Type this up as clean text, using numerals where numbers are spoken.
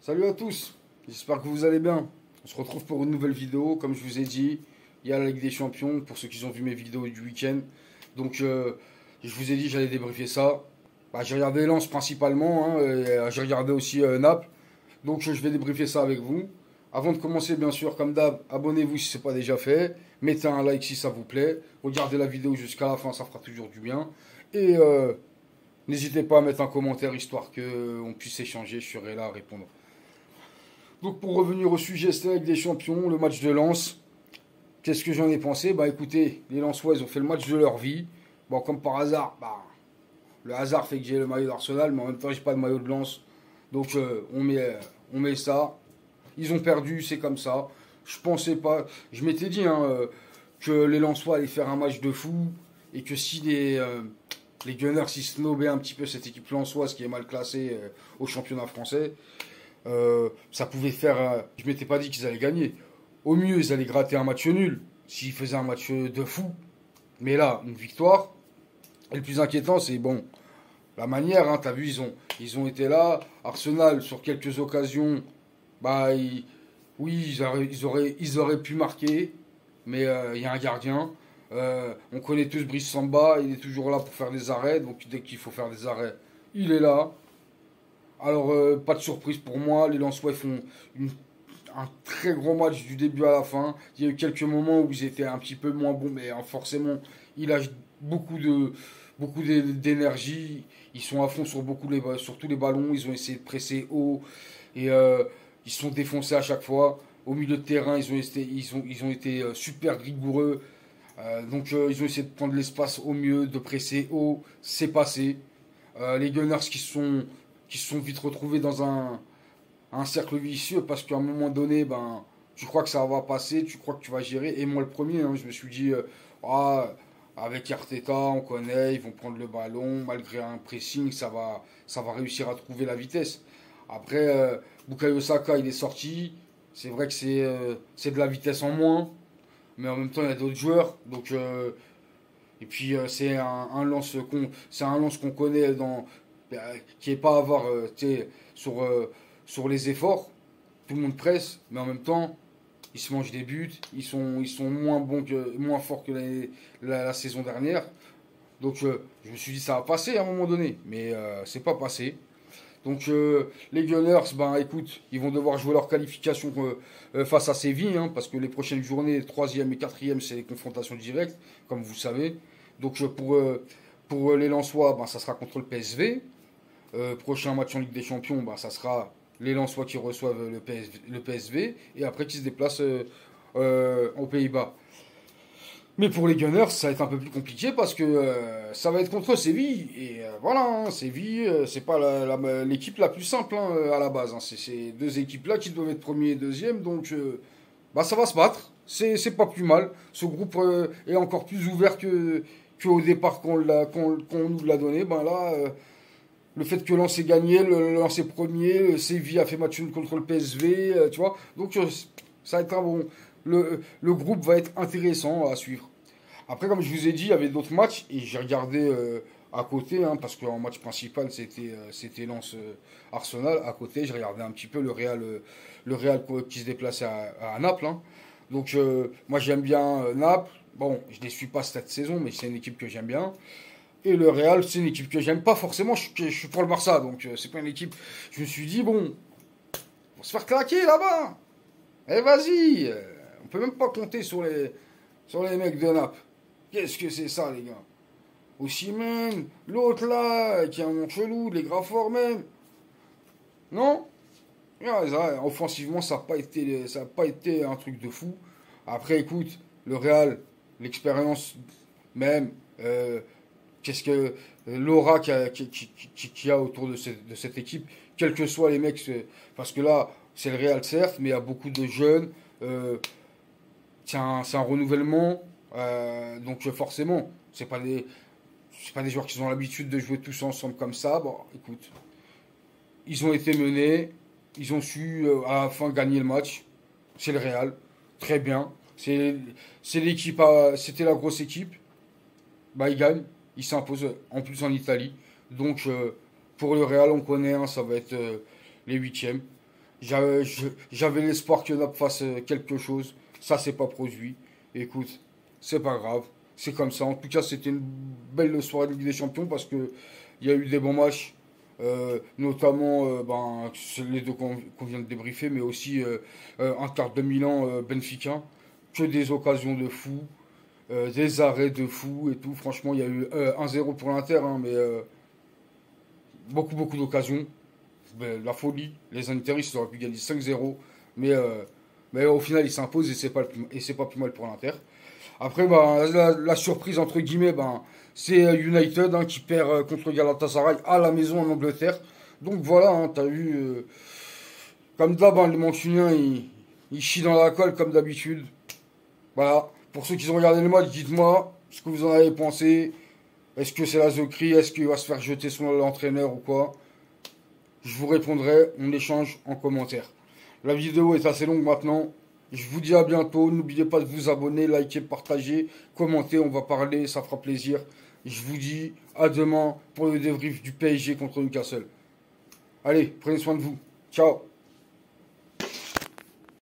Salut à tous, j'espère que vous allez bien. On se retrouve pour une nouvelle vidéo. Comme je vous ai dit, il y a la Ligue des Champions pour ceux qui ont vu mes vidéos du week-end. Donc, je vous ai dit que j'allais débriefer ça. J'ai regardé Lens principalement, hein, et, j'ai regardé aussi Naples. Donc, je vais débriefer ça avec vous. Avant de commencer, bien sûr, comme d'hab, abonnez-vous si ce n'est pas déjà fait. Mettez un like si ça vous plaît. Regardez la vidéo jusqu'à la fin, ça fera toujours du bien. Et n'hésitez pas à mettre un commentaire histoire qu'on puisse échanger. Je serai là à répondre. Donc pour revenir au sujet, c'était avec des champions, le match de Lens. Qu'est-ce que j'en ai pensé? Bah écoutez, les Lensois, ils ont fait le match de leur vie. Bon, comme par hasard, le hasard fait que j'ai le maillot d'Arsenal, mais en même temps, j'ai pas de maillot de Lens. Donc on met ça. Ils ont perdu, c'est comme ça. Je pensais pas. Je m'étais dit que les Lensois allaient faire un match de fou et que si les Gunners s'y snobaient un petit peu cette équipe lensoise qui est mal classée au championnat français, ça pouvait faire. Je m'étais pas dit qu'ils allaient gagner. Au mieux, ils allaient gratter un match nul s'ils faisaient un match de fou. Mais là, une victoire. Et le plus inquiétant, c'est bon, la manière. Hein, t'as vu, ils ont été là. Arsenal, sur quelques occasions, oui, ils auraient pu marquer. Mais il y a un gardien. On connaît tous Brice Samba. Il est toujours là pour faire des arrêts. Donc dès qu'il faut faire des arrêts, il est là. Alors, pas de surprise pour moi. Les Lensois font un très gros match du début à la fin. Il y a eu quelques moments où ils étaient un petit peu moins bons, mais forcément, ils lâchent beaucoup d'énergie. Ils sont à fond sur tous les ballons. Ils ont essayé de presser haut et ils se sont défoncés à chaque fois. Au milieu de terrain, ils ont été super rigoureux. Ils ont essayé de prendre l'espace au mieux, de presser haut. C'est passé. Les Gunners qui se sont vite retrouvés dans un cercle vicieux parce qu'à un moment donné, tu crois que ça va passer, tu crois que tu vas gérer. Et moi, le premier, hein, je me suis dit, avec Arteta, on connaît, ils vont prendre le ballon, malgré un pressing, ça va réussir à trouver la vitesse. Après, Bukayo Saka, il est sorti. C'est vrai que c'est de la vitesse en moins, mais en même temps, il y a d'autres joueurs. Et puis, c'est un lance qu'on connaît qui est pas à avoir sur, sur les efforts. Tout le monde presse, mais en même temps, ils se mangent des buts. Ils sont moins forts que la saison dernière. Donc, je me suis dit, ça va passer à un moment donné, mais c'est pas passé. Donc, les Gunners, écoute, ils vont devoir jouer leur qualification face à Séville, hein, parce que les prochaines journées, troisième et quatrième, c'est les confrontations directes, comme vous savez. Donc, pour les Lensois, ça sera contre le PSV. Prochain match en Ligue des Champions, ça sera les Lensois qui reçoivent le PSV et après qui se déplacent aux Pays-Bas. Mais pour les Gunners, ça va être un peu plus compliqué parce que ça va être contre Séville. Et voilà, hein, Séville, c'est pas l'équipe la plus simple à la base. Hein. C'est ces deux équipes-là qui doivent être premier et deuxième. Donc, ça va se battre. C'est pas plus mal. Ce groupe est encore plus ouvert qu'au départ qu'on nous l'a donné. Le fait que Lens ait gagné, le Lens est premier, le Séville a fait match nul contre le PSV, tu vois. Donc ça va être un bon. Le groupe va être intéressant à suivre. Après, comme je vous ai dit, il y avait d'autres matchs et j'ai regardé à côté, hein, parce qu'en match principal c'était Lens Arsenal. À côté, j'ai regardé un petit peu le Real qui se déplaçait à Naples. Hein. Donc moi j'aime bien Naples. Bon, je ne les suis pas cette saison, mais c'est une équipe que j'aime bien. Et le Real, c'est une équipe que j'aime pas forcément. Je suis pour le Barça, donc c'est pas une équipe. Je me suis dit, bon, on va se faire claquer là-bas. Eh, vas-y. On peut même pas compter sur les mecs de Naples. Qu'est-ce que c'est ça, les gars? Aussi même, l'autre là, qui a un nom chelou, les Graffords même. Non? Offensivement, ça a pas été un truc de fou. Après, écoute, le Real, l'expérience même. Qu'est-ce que l'aura qu'il y a autour de cette équipe, quels que soient les mecs, parce que là, c'est le Real certes, mais il y a beaucoup de jeunes, c'est un renouvellement, donc forcément, c'est pas des joueurs qui ont l'habitude de jouer tous ensemble comme ça. Bon, écoute, ils ont été menés, ils ont su à la fin gagner le match, c'est le Real, très bien, c'était la grosse équipe, ils gagnent. Il s'impose en plus en Italie. Donc pour le Real, on connaît, hein, ça va être les huitièmes. J'avais l'espoir que Naples fasse quelque chose. Ça s'est pas produit. Écoute, c'est pas grave. C'est comme ça. En tout cas, c'était une belle soirée de Ligue des Champions parce que il y a eu des bons matchs. Notamment c'est les deux qu'on vient de débriefer, mais aussi un quart de Milan Benfica. Que des occasions de fou, des arrêts de fou et tout. Franchement, il y a eu 1-0 pour l'Inter, hein, mais beaucoup d'occasions. La folie. Les Interistes auraient pu gagner 5-0. Mais, euh, mais au final, ils s'imposent et c'est pas plus mal pour l'Inter. Après, la surprise, entre guillemets, c'est United hein, qui perd contre Galatasaray à la maison en Angleterre. Donc voilà, hein, t'as vu, comme d'hab, hein, les Mancuniens, ils chient dans la colle comme d'habitude. Voilà. Pour ceux qui ont regardé le match, dites-moi ce que vous en avez pensé. Est-ce que c'est la zoquerie? Est-ce qu'il va se faire jeter son entraîneur ou quoi? Je vous répondrai, on échange en commentaire. La vidéo est assez longue maintenant. Je vous dis à bientôt. N'oubliez pas de vous abonner, liker, partager, commenter. On va parler, ça fera plaisir. Je vous dis à demain pour le débrief du PSG contre Newcastle. Allez, prenez soin de vous. Ciao.